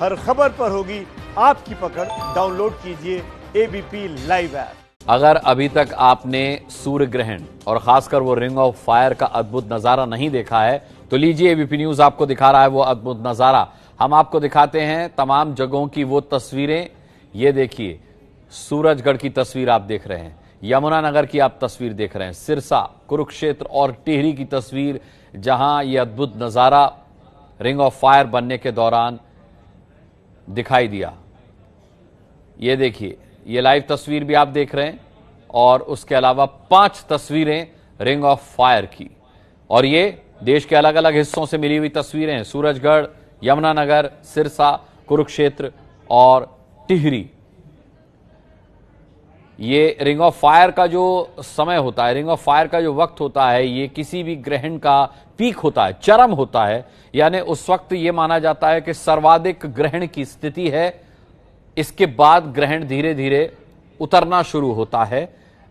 हर खबर पर होगी आपकी पकड़। डाउनलोड कीजिए एबीपी लाइव ऐप। अगर अभी तक आपने सूर्य ग्रहण और खासकर वो रिंग ऑफ फायर का अद्भुत नजारा नहीं देखा है तो लीजिए, एबीपी न्यूज आपको दिखा रहा है वो अद्भुत नजारा। हम आपको दिखाते हैं तमाम जगहों की वो तस्वीरें। ये देखिए, सूरजगढ़ की तस्वीर आप देख रहे हैं, यमुनानगर की आप तस्वीर देख रहे हैं, सिरसा, कुरुक्षेत्र और टिहरी की तस्वीर, जहां ये अद्भुत नजारा रिंग ऑफ फायर बनने के दौरान दिखाई दिया। ये देखिए, ये लाइव तस्वीर भी आप देख रहे हैं और उसके अलावा 5 तस्वीरें रिंग ऑफ फायर की, और ये देश के अलग अलग हिस्सों से मिली हुई तस्वीरें हैं। सूरजगढ़, यमुनानगर, सिरसा, कुरुक्षेत्र और टिहरी। ये रिंग ऑफ फायर का जो समय होता है, रिंग ऑफ फायर का जो वक्त होता है, ये किसी भी ग्रहण का पीक होता है, चरम होता है। यानी उस वक्त ये माना जाता है कि सर्वाधिक ग्रहण की स्थिति है। इसके बाद ग्रहण धीरे धीरे उतरना शुरू होता है।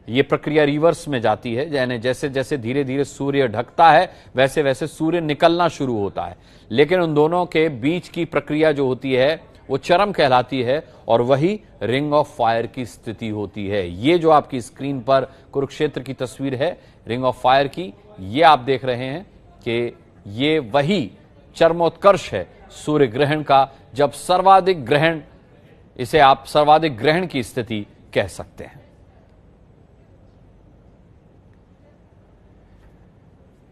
ये प्रक्रिया रिवर्स में जाती है, यानी जैसे जैसे धीरे धीरे सूर्य ढकता है वैसे वैसे सूर्य निकलना शुरू होता है। लेकिन उन दोनों के बीच की प्रक्रिया जो होती है वो चरम कहलाती है, और वही रिंग ऑफ फायर की स्थिति होती है। ये जो आपकी स्क्रीन पर कुरुक्षेत्र की तस्वीर है रिंग ऑफ फायर की, ये आप देख रहे हैं कि ये वही चरमोत्कर्ष है सूर्य ग्रहण का, जब सर्वाधिक ग्रहण, इसे आप सर्वाधिक ग्रहण की स्थिति कह सकते हैं।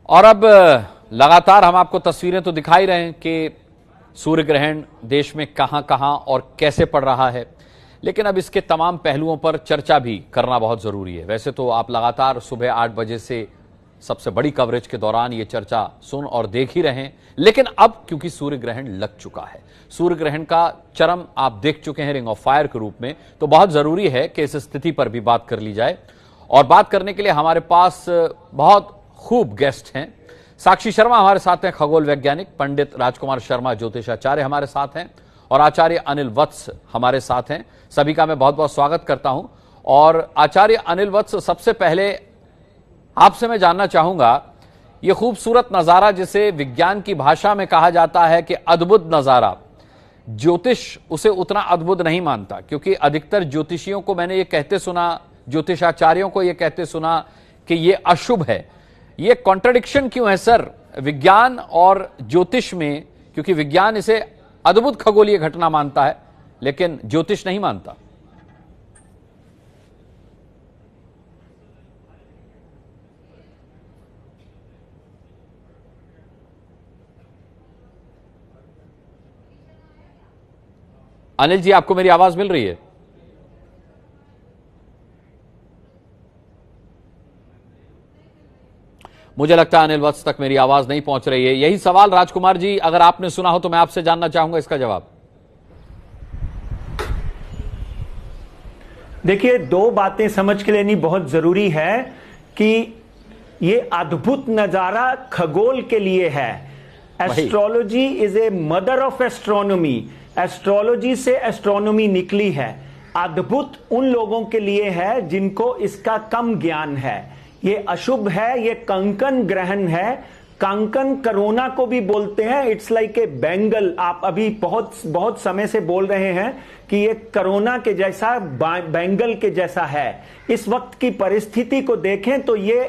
और अब लगातार हम आपको तस्वीरें तो दिखा ही रहे हैं कि सूर्य ग्रहण देश में कहां कहां और कैसे पड़ रहा है, लेकिन अब इसके तमाम पहलुओं पर चर्चा भी करना बहुत जरूरी है। वैसे तो आप लगातार सुबह 8 बजे से सबसे बड़ी कवरेज के दौरान ये चर्चा सुन और देख ही रहे हैं, लेकिन अब क्योंकि सूर्य ग्रहण लग चुका है, सूर्य ग्रहण का चरम आप देख चुके हैं रिंग ऑफ फायर के रूप में, तो बहुत जरूरी है कि इस स्थिति पर भी बात कर ली जाए। और बात करने के लिए हमारे पास बहुत खूब गेस्ट हैं। साक्षी शर्मा हमारे साथ हैं, खगोल वैज्ञानिक, पंडित राजकुमार शर्मा ज्योतिषाचार्य हमारे साथ हैं, और आचार्य अनिल वत्स हमारे साथ हैं। सभी का मैं बहुत बहुत स्वागत करता हूं। और आचार्य अनिल वत्स, सबसे पहले आपसे मैं जानना चाहूंगा, यह खूबसूरत नजारा जिसे विज्ञान की भाषा में कहा जाता है कि अद्भुत नजारा, ज्योतिष उसे उतना अद्भुत नहीं मानता, क्योंकि अधिकतर ज्योतिषियों को मैंने ये कहते सुना, ज्योतिषाचार्यों को यह कहते सुना कि यह अशुभ है। ये कॉन्ट्रडिक्शन क्यों है सर विज्ञान और ज्योतिष में? क्योंकि विज्ञान इसे अद्भुत खगोलीय घटना मानता है लेकिन ज्योतिष नहीं मानता। अनिल जी, आपको मेरी आवाज मिल रही है? मुझे लगता है अनिल वत्स तक मेरी आवाज नहीं पहुंच रही है। यही सवाल राजकुमार जी, अगर आपने सुना हो तो मैं आपसे जानना चाहूंगा इसका जवाब। देखिए, 2 बातें समझ के लेनी बहुत जरूरी है कि ये अद्भुत नजारा खगोल के लिए है। Astrology is a mother of astronomy. Astrology से एस्ट्रोनॉमी निकली है। अद्भुत उन लोगों के लिए है जिनको इसका कम ज्ञान है। ये अशुभ है, ये कंकन ग्रहण है। कंकन कोरोना को भी बोलते हैं। It's like a bangle. आप अभी बहुत समय से बोल रहे हैं कि ये कोरोना के जैसा, बैंगल के जैसा है। इस वक्त की परिस्थिति को देखें तो ये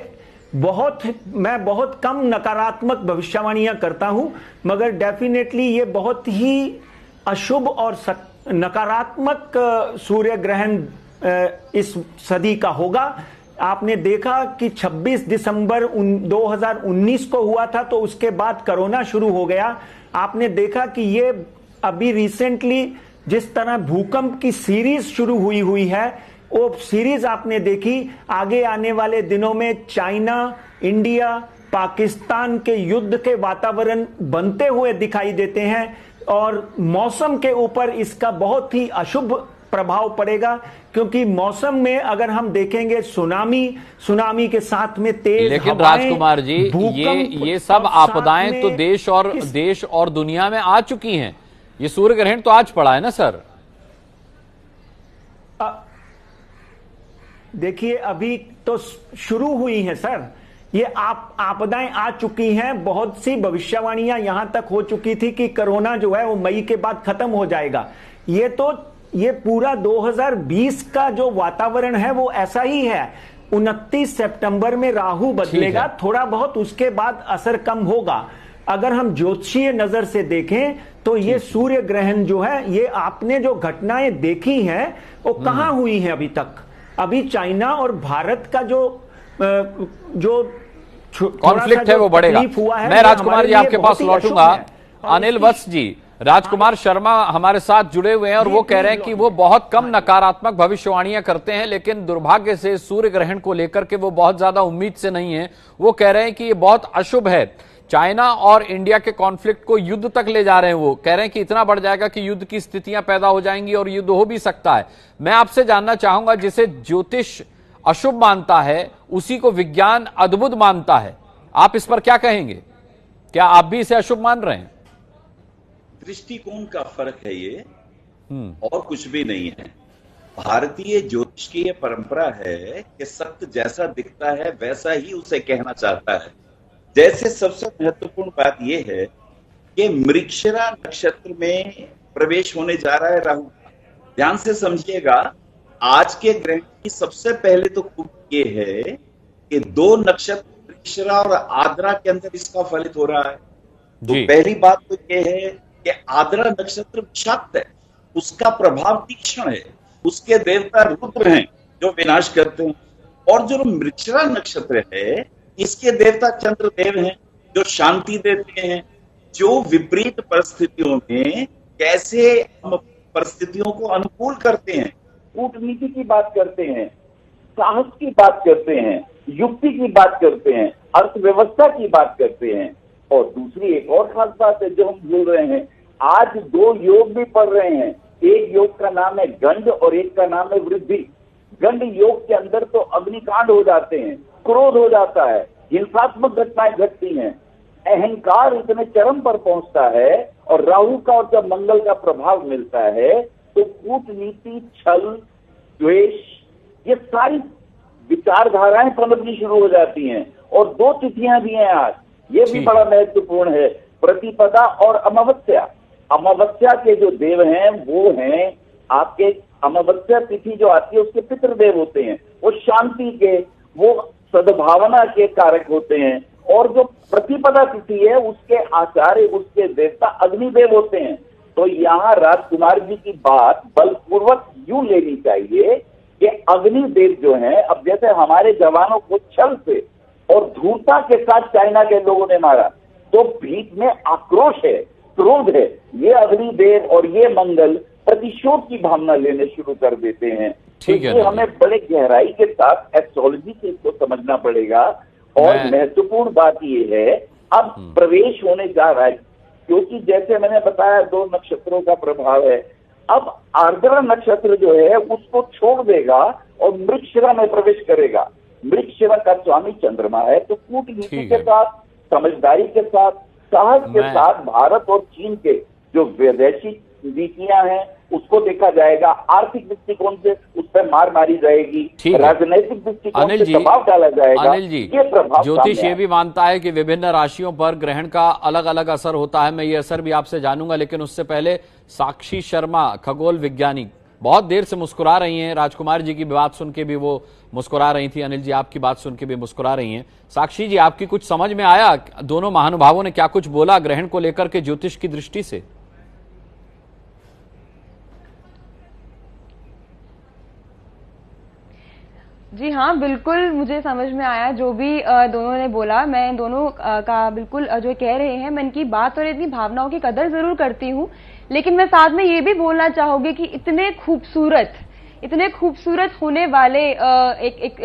मैं बहुत कम नकारात्मक भविष्यवाणियां करता हूं, मगर डेफिनेटली ये बहुत ही अशुभ और नकारात्मक सूर्य ग्रहण इस सदी का होगा। आपने देखा कि 26 दिसंबर 2019 को हुआ था, तो उसके बाद कोरोना शुरू हो गया। आपने देखा कि ये अभी रिसेंटली जिस तरह भूकंप की सीरीज शुरू हुई है, वो सीरीज आपने देखी। आगे आने वाले दिनों में चाइना, इंडिया, पाकिस्तान के युद्ध के वातावरण बनते हुए दिखाई देते हैं, और मौसम के ऊपर इसका बहुत ही अशुभ प्रभाव पड़ेगा। क्योंकि मौसम में अगर हम देखेंगे सुनामी के साथ में तेज, लेकिन राजकुमार जी, ये सब आपदाएं तो देश और दुनिया में आ चुकी हैं। ये सूर्य ग्रहण तो आज पड़ा है ना सर? देखिए, अभी तो शुरू हुई है सर। ये आपदाएं आ चुकी हैं। बहुत सी भविष्यवाणियां यहां तक हो चुकी थी कि कोरोना जो है वो मई के बाद खत्म हो जाएगा। ये पूरा 2020 का जो वातावरण है वो ऐसा ही है। 29 सितंबर में राहु बदलेगा, थोड़ा बहुत उसके बाद असर कम होगा। अगर हम ज्योतिषीय नजर से देखें तो ये सूर्य ग्रहण जो है, ये आपने जो घटनाएं देखी हैं वो कहां हुई हैं अभी तक? अभी चाइना और भारत का जो कॉन्फ्लिक्ट है वो बढ़ेगा। मैं राजकुमार जी आपके पास लौटूंगा। अनिल वत्स जी, राजकुमार शर्मा हमारे साथ जुड़े हुए हैं और वो कह रहे हैं कि वो बहुत कम नकारात्मक भविष्यवाणियां करते हैं, लेकिन दुर्भाग्य से सूर्य ग्रहण को लेकर के वो बहुत ज्यादा उम्मीद से नहीं है। वो कह रहे हैं कि ये बहुत अशुभ है। चाइना और इंडिया के कॉन्फ्लिक्ट को युद्ध तक ले जा रहे हैं। वो कह रहे हैं कि इतना बढ़ जाएगा कि युद्ध की स्थितियां पैदा हो जाएंगी और युद्ध हो भी सकता है। मैं आपसे जानना चाहूंगा, जिसे ज्योतिष अशुभ मानता है उसी को विज्ञान अद्भुत मानता है, आप इस पर क्या कहेंगे? क्या आप भी इसे अशुभ मान रहे हैं? दृष्टिकोण का फर्क है ये, और कुछ भी नहीं है। भारतीय ज्योतिष की ये परंपरा है कि सत्य जैसा दिखता है वैसा ही उसे कहना चाहता है। जैसे सबसे महत्वपूर्ण बात यह है कि मृगशिरा नक्षत्र में प्रवेश होने जा रहा है राहु। ध्यान से समझिएगा, आज के ग्रहण की सबसे पहले तो खूबी ये है कि 2 नक्षत्र मृगशिरा और आद्रा के अंदर इसका फलित हो रहा है। तो पहली बात तो ये है कि आद्रा नक्षत्र विषाक्त है, उसका प्रभाव तीक्ष्ण है, उसके देवता रुद्र हैं जो विनाश करते हैं। और जो मृगशिरा नक्षत्र है इसके देवता चंद्रदेव हैं जो शांति देते हैं, जो विपरीत परिस्थितियों में कैसे हम परिस्थितियों को अनुकूल करते हैं, कूटनीति की बात करते हैं, साहस की बात करते हैं, युक्ति की बात करते हैं, अर्थव्यवस्था की बात करते हैं। और दूसरी एक और खास बात है जो हम भूल रहे हैं, आज 2 योग भी पढ़ रहे हैं। एक योग का नाम है गंड और एक का नाम है वृद्धि। गंड योग के अंदर तो अग्निकांड हो जाते हैं, क्रोध हो जाता है, हिंसात्मक घटनाएं घटती हैं, अहंकार इतने चरम पर पहुंचता है। और राहु का और जब मंगल का प्रभाव मिलता है तो कूटनीति, छल, द्वेष, ये सारी विचारधाराएं पनपनी शुरू हो जाती हैं। और 2 तिथियां भी हैं आज, ये भी बड़ा महत्वपूर्ण है, प्रतिपदा और अमावस्या। अमावस्या के जो देव हैं वो हैं आपके, अमावस्या तिथि जो आती है उसके पितृदेव होते हैं, वो शांति के, वो सद्भावना के कारक होते हैं। और जो प्रतिपदा तिथि है उसके आचार्य, उसके देवता अग्निदेव होते हैं। तो यहाँ राजकुमार जी की बात बलपूर्वक यूं लेनी चाहिए कि अग्निदेव जो हैं, अब जैसे हमारे जवानों को छल से और धूर्ता के साथ चाइना के लोगों ने मारा तो भीत में आक्रोश है, क्रोध है। ये अग्निदेव और ये मंगल प्रतिशोध की भावना लेने शुरू कर देते हैं। इसलिए हमें बड़े गहराई के साथ एस्ट्रोलॉजी से इसको समझना पड़ेगा। और महत्वपूर्ण बात यह है, अब प्रवेश होने जा रहा है, क्योंकि जैसे मैंने बताया 2 नक्षत्रों का प्रभाव है। अब आर्द्रा नक्षत्र जो है उसको छोड़ देगा और मृगशिरा में प्रवेश करेगा। मृगशिरा का स्वामी चंद्रमा है, तो कूटनीति के साथ, समझदारी के साथ, साहस के साथ भारत और चीन के जो वैदेशिक नीतियां हैं उसको देखा जाएगा। आर्थिक दृष्टिकोण से उस पर मार मारी जाएगी, राजनीतिक दृष्टिकोण से दबाव डाला जाएगा। अनिल जी, ज्योतिष ये भी मानता है कि विभिन्न राशियों पर ग्रहण का अलग अलग असर होता है। मैं ये असर भी आपसे जानूंगा, लेकिन उससे पहले साक्षी शर्मा, खगोल वैज्ञानिक, बहुत देर से मुस्कुरा रही हैं। राजकुमार जी की बात सुन के भी वो मुस्कुरा रही थी, अनिल जी आपकी बात सुन के भी मुस्कुरा रही हैं। साक्षी जी, आपकी कुछ समझ में आया? दोनों महानुभावों ने क्या कुछ बोला ग्रहण को लेकर के ज्योतिष की दृष्टि से? जी हाँ, बिल्कुल मुझे समझ में आया जो भी दोनों ने बोला। मैं दोनों का बिल्कुल जो कह रहे हैं, मैं इनकी बात और इतनी भावनाओं की कदर जरूर करती हूँ, लेकिन मैं साथ में ये भी बोलना चाहूंगी कि इतने खूबसूरत होने वाले एक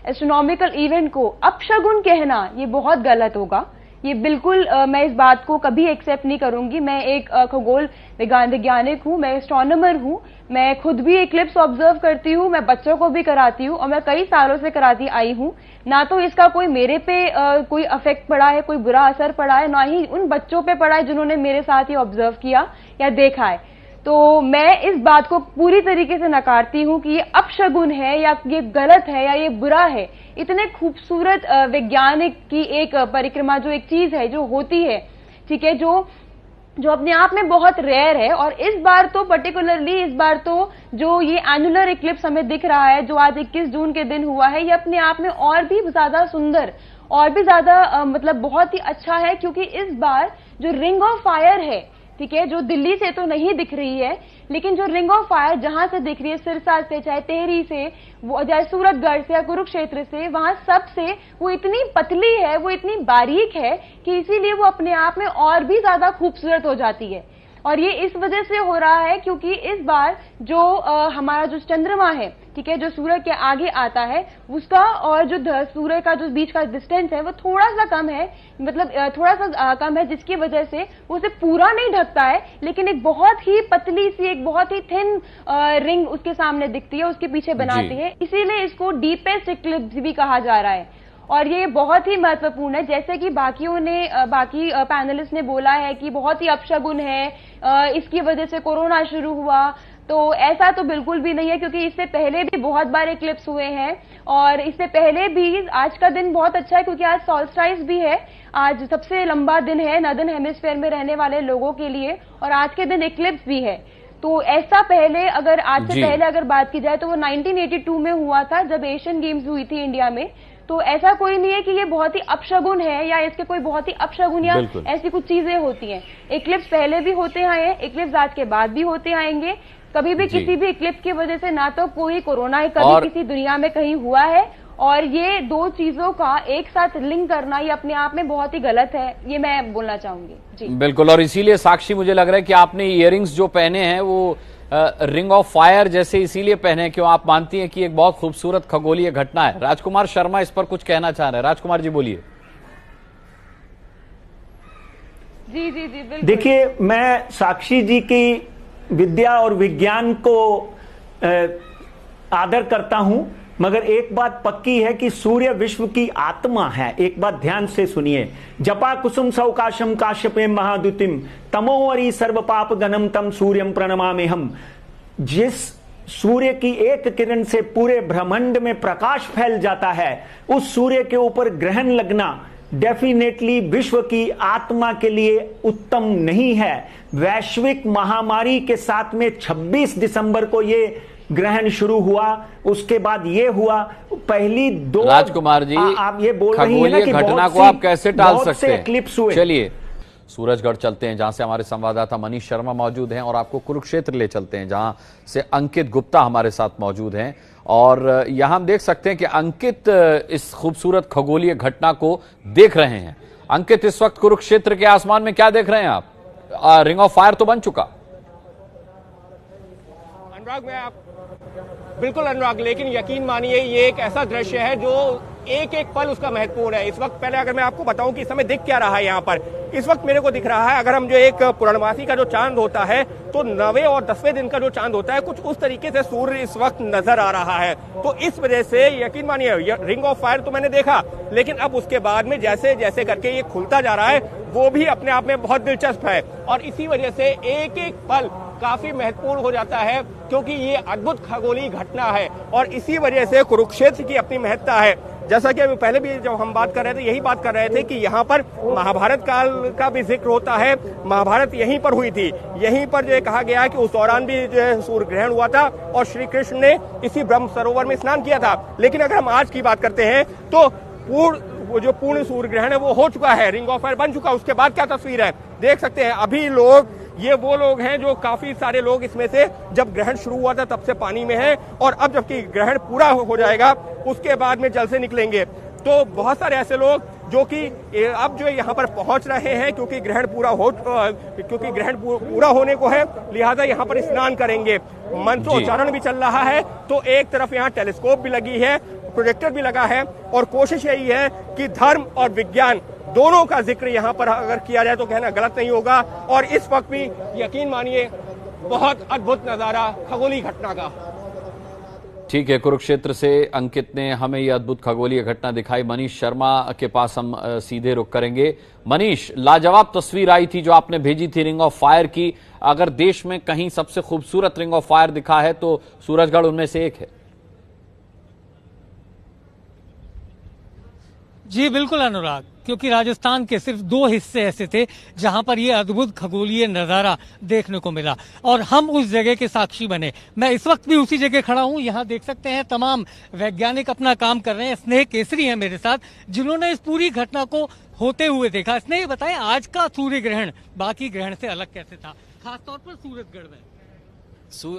एस्ट्रोनॉमिकल इवेंट को अपशगुन कहना ये बहुत गलत होगा। ये बिल्कुल मैं इस बात को कभी एक्सेप्ट नहीं करूंगी। मैं एक खगोल वैज्ञानिक हूँ, मैं एस्ट्रोनॉमर हूँ, मैं खुद भी इक्लिप्स ऑब्जर्व करती हूँ, मैं बच्चों को भी कराती हूँ और मैं कई सालों से कराती आई हूँ। ना तो इसका कोई मेरे पे कोई अफेक्ट पड़ा है, कोई बुरा असर पड़ा है, ना ही उन बच्चों पे पड़ा है जिन्होंने मेरे साथ ये ऑब्जर्व किया या देखा है। तो मैं इस बात को पूरी तरीके से नकारती हूं कि ये अपशगुन है या ये गलत है या ये बुरा है। इतने खूबसूरत वैज्ञानिक की एक परिक्रमा जो एक चीज है जो होती है, ठीक है, जो अपने आप में बहुत रेयर है। और इस बार तो पर्टिकुलरली इस बार तो जो ये एनुलर इक्लिप्स हमें दिख रहा है जो आज 21 जून के दिन हुआ है, ये अपने आप में और भी ज्यादा सुंदर और भी ज्यादा मतलब बहुत ही अच्छा है, क्योंकि इस बार जो रिंग ऑफ फायर है, ठीक है, जो दिल्ली से तो नहीं दिख रही है, लेकिन जो रिंग ऑफ फायर जहां से दिख रही है, सिरसा से, चाहे टेहरी से, वो चाहे सूरतगढ़ से या कुरुक्षेत्र से, वहां सब से वो इतनी पतली है, वो इतनी बारीक है कि इसीलिए वो अपने आप में और भी ज्यादा खूबसूरत हो जाती है। और ये इस वजह से हो रहा है क्योंकि इस बार जो हमारा जो चंद्रमा है, ठीक है, जो सूर्य के आगे आता है, उसका और जो सूर्य का जो बीच का डिस्टेंस है वो थोड़ा सा कम है, मतलब थोड़ा सा कम है, जिसकी वजह से वो उसे पूरा नहीं ढकता है, लेकिन एक बहुत ही पतली सी, एक बहुत ही थिन रिंग उसके सामने दिखती है, उसके पीछे बनाती है। इसीलिए इसको डीपेस्ट इक्लिप्स भी कहा जा रहा है। और ये बहुत ही महत्वपूर्ण है, जैसे कि बाकी पैनलिस्ट ने बोला है कि बहुत ही अपशगुन है, इसकी वजह से कोरोना शुरू हुआ। तो ऐसा तो बिल्कुल भी नहीं है, क्योंकि इससे पहले भी बहुत बार इक्लिप्स हुए हैं और इससे पहले भी आज का दिन बहुत अच्छा है क्योंकि आज सॉल्स्टाइस भी है, आज सबसे लंबा दिन है नॉर्दर्न हेमिस्फीयर में रहने वाले लोगों के लिए, और आज के दिन इक्लिप्स भी है। तो ऐसा पहले अगर आज से पहले अगर बात की जाए तो वो 1982 में हुआ था जब एशियन गेम्स हुई थी इंडिया में। तो ऐसा कोई नहीं है कि ये बहुत ही अपशगुन है या इसके कोई बहुत ही अपशगुन या ऐसी कुछ चीजें होती हैं। इक्लिप्स पहले भी होते आए हैं, इक्लिप्स आज के बाद भी होते आएंगे। कभी भी किसी भी इक्लिप्स की वजह से ना तो कोई कोरोना कभी किसी दुनिया में कहीं हुआ है, और ये दो चीजों का एक साथ लिंक करना ये अपने आप में बहुत ही गलत है, ये मैं बोलना चाहूंगी। जी बिल्कुल। और इसीलिए साक्षी मुझे लग रहा है कि आपने इयररिंग्स जो पहने हैं वो रिंग ऑफ फायर जैसे इसीलिए पहने क्यों आप मानती हैं कि एक बहुत खूबसूरत खगोलीय घटना है। राजकुमार शर्मा इस पर कुछ कहना चाह रहे हैं। राजकुमार जी बोलिए। जी जी जी बिल्कुल। देखिए, मैं साक्षी जी की विद्या और विज्ञान को आदर करता हूं, मगर एक बात पक्की है कि सूर्य विश्व की आत्मा है। एक बात ध्यान से सुनिए, जपा कुसुम सौकाशम काश्यपे महाद्युतिम तमोवरी सर्व पाप गणम तम सूर्यम प्रणमाम्यहम्। जिस सूर्य की एक किरण से पूरे ब्रह्मांड में प्रकाश फैल जाता है, उस सूर्य के ऊपर ग्रहण लगना डेफिनेटली विश्व की आत्मा के लिए उत्तम नहीं है। वैश्विक महामारी के साथ में 26 दिसंबर को ये ग्रहण शुरू हुआ, उसके बाद ये हुआ। पहली दो राजकुमार जी, आप ये बोल रही है ना कि घटना को आप कैसे टाल सकते हैं? क्लिप्स हुए। चलिए सूरजगढ़ चलते हैं जहां से हमारे संवाददाता मनीष शर्मा मौजूद हैं, और आपको कुरुक्षेत्र ले चलते हैं जहां से अंकित गुप्ता हमारे साथ मौजूद हैं। और यहां हम देख सकते हैं कि अंकित इस खूबसूरत खगोलीय घटना को देख रहे हैं। अंकित, इस वक्त कुरुक्षेत्र के आसमान में क्या देख रहे हैं आप? रिंग ऑफ फायर तो बन चुका। अनुराग, बिल्कुल अनुराग, लेकिन यकीन मानिए ये एक ऐसा दृश्य है जो एक एक पल उसका महत्वपूर्ण है। इस वक्त पहले अगर मैं आपको बताऊं कि इस समय दिख क्या रहा है यहाँ पर, इस वक्त मेरे को दिख रहा है, अगर हम जो एक पूर्णमासी का जो चांद होता है तो 9वें और 10वें दिन का जो चांद होता है, कुछ उस तरीके से सूर्य इस वक्त नजर आ रहा है। तो इस वजह से यकीन मानिए रिंग ऑफ फायर तो मैंने देखा, लेकिन अब उसके बाद में जैसे जैसे करके ये खुलता जा रहा है वो भी अपने आप में बहुत दिलचस्प है। और इसी वजह से एक एक पल काफी महत्वपूर्ण हो जाता है, क्योंकि ये अद्भुत खगोलीय घटना है और इसी वजह से कुरुक्षेत्र की अपनी महत्ता है। जैसा कि अभी पहले भी जब हम बात कर रहे थे, यही बात कर रहे थे कि यहाँ पर महाभारत काल का भी जिक्र होता है। महाभारत यहीं पर हुई थी, यहीं पर जो कहा गया है कि उस दौरान भी जो है सूर्य ग्रहण हुआ था और श्री कृष्ण ने इसी ब्रह्म सरोवर में स्नान किया था। लेकिन अगर हम आज की बात करते हैं तो पूर्ण सूर्य ग्रहण है वो हो चुका है, रिंग ऑफ फायर बन चुका। उसके बाद क्या तस्वीर है देख सकते हैं। अभी लोग, ये वो लोग हैं जो काफी सारे लोग इसमें से जब ग्रहण शुरू हुआ था तब से पानी में हैं, और अब जबकि ग्रहण पूरा हो जाएगा उसके बाद में जल से निकलेंगे। तो बहुत सारे ऐसे लोग जो कि अब जो यहाँ पर पहुंच रहे हैं, क्योंकि ग्रहण पूरा होने को है, लिहाजा यहाँ पर स्नान करेंगे। मंत्रोच्चारण भी चल रहा है। तो एक तरफ यहाँ टेलीस्कोप भी लगी है, प्रोजेक्टर भी लगा है, और कोशिश यही है कि धर्म और विज्ञान दोनों का जिक्र यहाँ पर अगर किया जाए तो कहना गलत नहीं होगा। और इस वक्त भी यकीन मानिए बहुत अद्भुत नजारा खगोलीय घटना का। ठीक है, कुरुक्षेत्र से अंकित ने हमें यह अद्भुत खगोलीय घटना दिखाई। मनीष शर्मा के पास हम सीधे रुख करेंगे। मनीष, लाजवाब तस्वीर आई थी जो आपने भेजी थी रिंग ऑफ फायर की। अगर देश में कहीं सबसे खूबसूरत रिंग ऑफ फायर दिखा है तो सूरजगढ़ उनमें से एक है। जी बिल्कुल अनुराग, क्योंकि राजस्थान के सिर्फ 2 हिस्से ऐसे थे जहां पर यह अद्भुत खगोलीय नजारा देखने को मिला और हम उस जगह के साक्षी बने। मैं इस वक्त भी उसी जगह खड़ा हूं। यहां देख सकते हैं तमाम वैज्ञानिक अपना काम कर रहे हैं। स्नेह केसरी है मेरे साथ, जिन्होंने इस पूरी घटना को होते हुए देखा। स्नेह, बताएं आज का सूर्य ग्रहण बाकी ग्रहण से अलग कैसे था, खासतौर पर सूरजगढ़ में?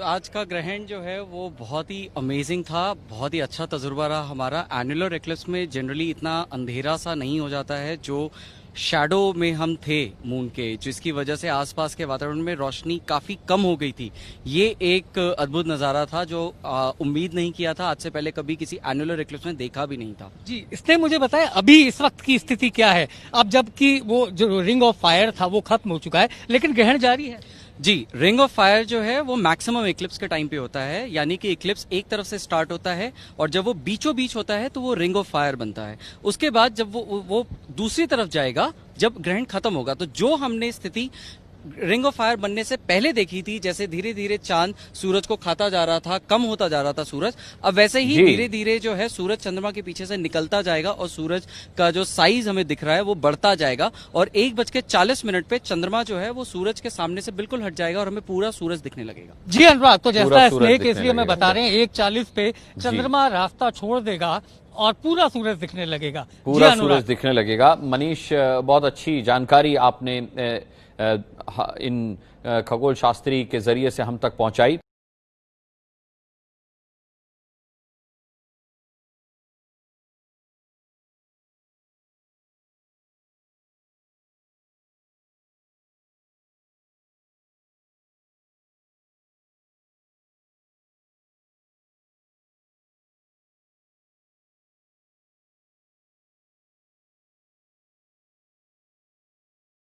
आज का ग्रहण जो है वो बहुत ही अमेजिंग था, बहुत ही अच्छा तजुर्बा रहा हमारा। एनुलर एक्लिप्स में जनरली इतना अंधेरा सा नहीं हो जाता है, जो शैडो में हम थे मून के, जिसकी वजह से आसपास के वातावरण में रोशनी काफी कम हो गई थी। ये एक अद्भुत नजारा था जो उम्मीद नहीं किया था, आज से पहले कभी किसी एनुलर एक्लिप्स में देखा भी नहीं था। जी, इसने मुझे बताया अभी इस वक्त की स्थिति क्या है? अब जबकि वो जो रिंग ऑफ फायर था वो खत्म हो चुका है, लेकिन ग्रहण जारी है। जी, रिंग ऑफ फायर जो है वो मैक्सिमम इक्लिप्स के टाइम पे होता है, यानी कि इक्लिप्स एक तरफ से स्टार्ट होता है और जब वो बीचों बीच होता है तो वो रिंग ऑफ फायर बनता है। उसके बाद जब वो दूसरी तरफ जाएगा, जब ग्रहण खत्म होगा, तो जो हमने स्थिति रिंग ऑफ फायर बनने से पहले देखी थी, जैसे धीरे धीरे चांद सूरज को खाता जा रहा था, कम होता जा रहा था सूरज, अब वैसे ही धीरे धीरे जो है सूरज चंद्रमा के पीछे से निकलता जाएगा और सूरज का जो साइज हमें दिख रहा है वो बढ़ता जाएगा और 1:40 पे चंद्रमा जो है वो सूरज के सामने से बिल्कुल हट जाएगा और हमें पूरा सूरज दिखने लगेगा। जी अनुराग, तो जैसा स्नेह केसरी हमें बता रहे हैं 1:40 पे चंद्रमा रास्ता छोड़ देगा और पूरा सूरज दिखने लगेगा, पूरा सूरज दिखने लगेगा। मनीष, बहुत अच्छी जानकारी आपने इन खगोल शास्त्री के जरिए से हम तक पहुंचाई।